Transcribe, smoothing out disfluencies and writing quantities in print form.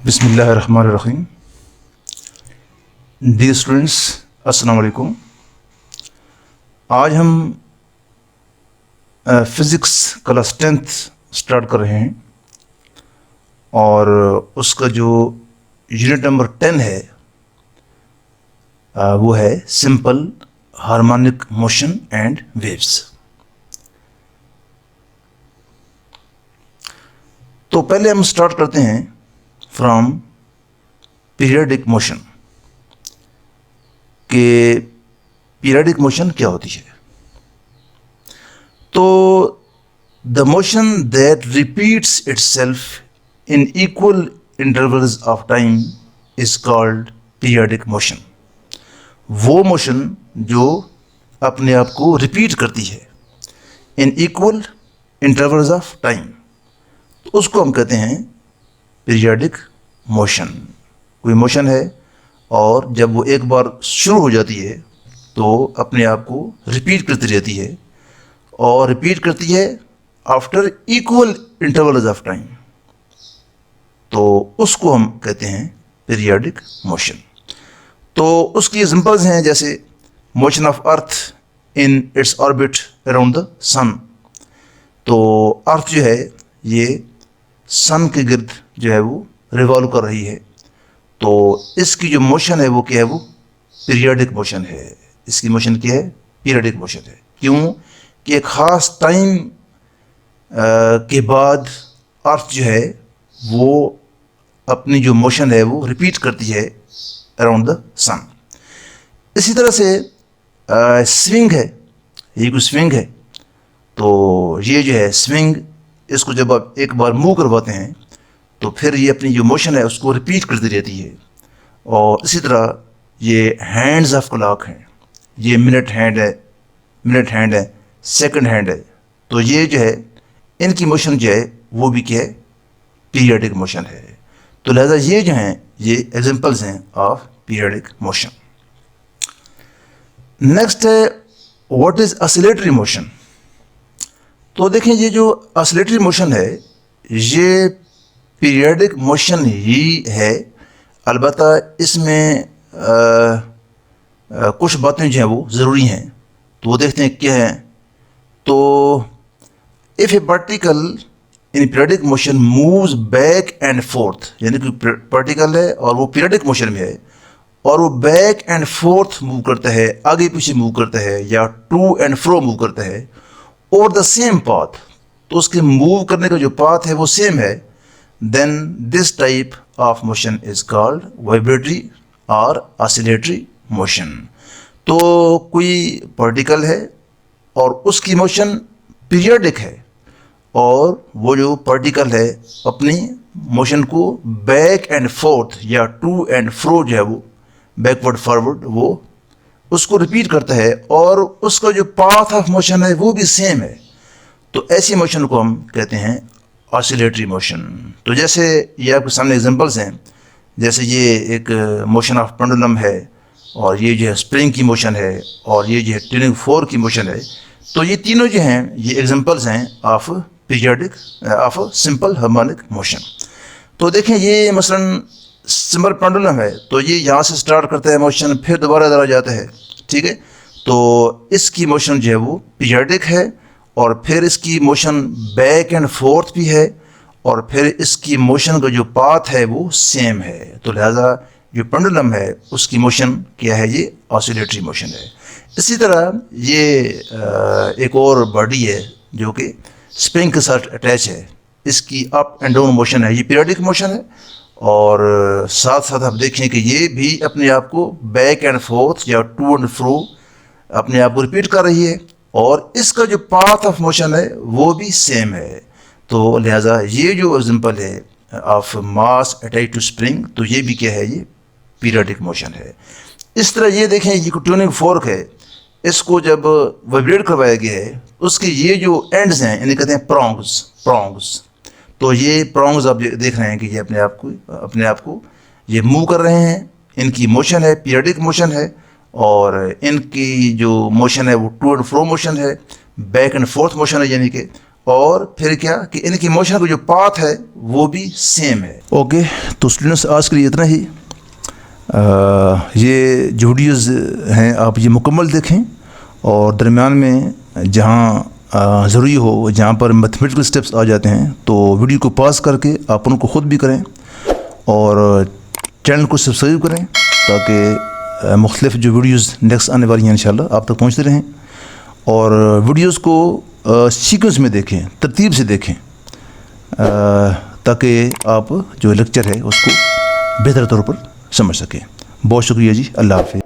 بسم اللہ الرحمن الرحیم. ڈیئر اسٹوڈنٹس، السلام علیکم. آج ہم فزکس کلاس 10th اسٹارٹ کر رہے ہیں اور اس کا جو یونٹ نمبر 10 ہے وہ ہے simple harmonic motion and waves. تو پہلے ہم اسٹارٹ کرتے ہیں فرام پیریڈک موشن کہ پیریڈک موشن کیا ہوتی ہے. تو the motion that repeats itself in equal intervals of time is called periodic motion. وہ موشن جو اپنے آپ کو ریپیٹ کرتی ہے in equal intervals of time, تو اس کو ہم کہتے ہیں پیریڈک موشن. کوئی موشن ہے اور جب وہ ایک بار شروع ہو جاتی ہے تو اپنے آپ کو ریپیٹ کرتی رہتی ہے اور ریپیٹ کرتی ہے after equal intervals of time, تو اس کو ہم کہتے ہیں پیریڈک موشن. تو اس کی ایگزامپلز ہیں جیسے motion of earth in its orbit around the sun. تو ارتھ جو ہے یہ سن کے گرد جو ہے وہ ریوالو کر رہی ہے، تو اس کی جو موشن ہے وہ کیا ہے، وہ پیریڈک موشن ہے. اس کی موشن کیا ہے، پیریڈک موشن ہے. کیوں کہ ایک خاص ٹائم کے بعد ارتھ جو ہے وہ اپنی جو موشن ہے وہ ریپیٹ کرتی ہے اراؤنڈ دا سن. اسی طرح سے سوئنگ ہے، یہ کوئی سوئنگ ہے، تو یہ جو ہے سوئنگ، اس کو جب آپ ایک بار موو کرواتے ہیں تو پھر یہ اپنی جو موشن ہے اس کو ریپیٹ کرتی رہتی ہے. اور اسی طرح یہ ہینڈز آف کلاک ہیں، یہ منٹ ہینڈ ہے، سیکنڈ ہینڈ ہے، تو یہ جو ہے ان کی موشن جو ہے وہ بھی کیا ہے، پیریڈک موشن ہے. تو لہذا یہ جو ہیں یہ ایگزامپلز ہیں آف پیریڈک موشن. نیکسٹ ہے واٹ از آسیلیٹری موشن. تو دیکھیں یہ جو آسیلیٹری موشن ہے یہ پیریڈک موشن ہی ہے، البتہ اس میں کچھ باتیں جو ہیں وہ ضروری ہیں، تو وہ دیکھتے ہیں کیا ہیں. تو if a particle in periodic motion moves back and forth، یعنی کہ پارٹیکل ہے اور وہ پیریڈک موشن میں ہے اور وہ بیک اینڈ فورتھ موو کرتا ہے، آگے پیچھے موو کرتا ہے یا ٹو اینڈ فرو موو کرتا ہے، اور دا سیم پاتھ، تو اس کے موو کرنے کا جو پاتھ ہے وہ سیم ہے، then this type of motion is called vibratory or oscillatory motion. تو کوئی پارٹیکل ہے اور اس کی موشن پیریڈک ہے اور وہ جو پارٹیکل ہے اپنی موشن کو بیک اینڈ فورتھ یا ٹو اینڈ فرو جو ہے وہ بیکورڈ فارورڈ وہ اس کو ریپیٹ کرتا ہے اور اس کا جو پاتھ آف موشن ہے وہ بھی سیم ہے، تو ایسی موشن کو ہم کہتے ہیں آسیلیٹری موشن. تو جیسے یہ آپ کے سامنے ایگزامپلس ہیں، جیسے یہ ایک موشن آف پینڈولم ہے اور یہ جو ہے اسپرنگ کی موشن ہے اور یہ جو ہے ٹیوننگ فورک کی موشن ہے. تو یہ تینوں جو ہیں یہ ایگزامپلس ہیں of periodic of simple harmonic motion. تو دیکھیں یہ مثلاً سمپل پینڈولم ہے، تو یہ یہاں سے سٹارٹ کرتا ہے موشن، پھر دوبارہ ادھر آ جاتا ہے، ٹھیک ہے. تو اس کی موشن جو ہے وہ پیریڈک ہے اور پھر اس کی موشن بیک اینڈ فورتھ بھی ہے اور پھر اس کی موشن کا جو پاتھ ہے وہ سیم ہے. تو لہذا جو پینڈولم ہے اس کی موشن کیا ہے، یہ آسیلیٹری موشن ہے. اسی طرح یہ ایک اور باڈی ہے جو کہ اسپرنگ کے ساتھ اٹیچ ہے، اس کی اپ اینڈ ڈاؤن موشن ہے، یہ پیریڈک موشن ہے، اور ساتھ ساتھ آپ دیکھیں کہ یہ بھی اپنے آپ کو بیک اینڈ فورتھ یا ٹو اینڈ فرو اپنے آپ کو ریپیٹ کر رہی ہے اور اس کا جو پاتھ آف موشن ہے وہ بھی سیم ہے. تو لہٰذا یہ جو ایگزامپل ہے of mass attach to spring, تو یہ بھی کیا ہے، یہ پیریڈک موشن ہے. اس طرح یہ دیکھیں یہ ٹیوننگ فورک ہے، اس کو جب وائبریٹ کروایا گیا ہے اس کے یہ جو اینڈز ہیں انہیں کہتے ہیں پرونگز. تو یہ پرونگز آپ دیکھ رہے ہیں کہ یہ اپنے آپ کو یہ موو کر رہے ہیں، ان کی موشن ہے پیریڈک موشن ہے اور ان کی جو موشن ہے وہ ٹو اینڈ فرو موشن ہے، بیک اینڈ فورتھ موشن ہے یعنی کہ، اور پھر کیا کہ ان کی موشن کا جو پاتھ ہے وہ بھی سیم ہے. اوکے تو اسٹوڈنٹس آج کے لیے اتنا ہی. یہ جو ویڈیوز ہیں آپ یہ مکمل دیکھیں اور درمیان میں جہاں ضروری ہو جہاں پر میتھمیٹیکل سٹیپس آ جاتے ہیں تو ویڈیو کو پاز کر کے آپ ان کو خود بھی کریں اور چینل کو سبسکرائب کریں تاکہ مختلف جو ویڈیوز نیکسٹ آنے والی ہیں انشاءاللہ آپ تک پہنچتے رہیں. اور ویڈیوز کو سیکوینس میں دیکھیں, ترتیب سے دیکھیں تاکہ آپ جو لیکچر ہے اس کو بہتر طور پر سمجھ سکیں. بہت شکریہ جی, اللہ حافظ.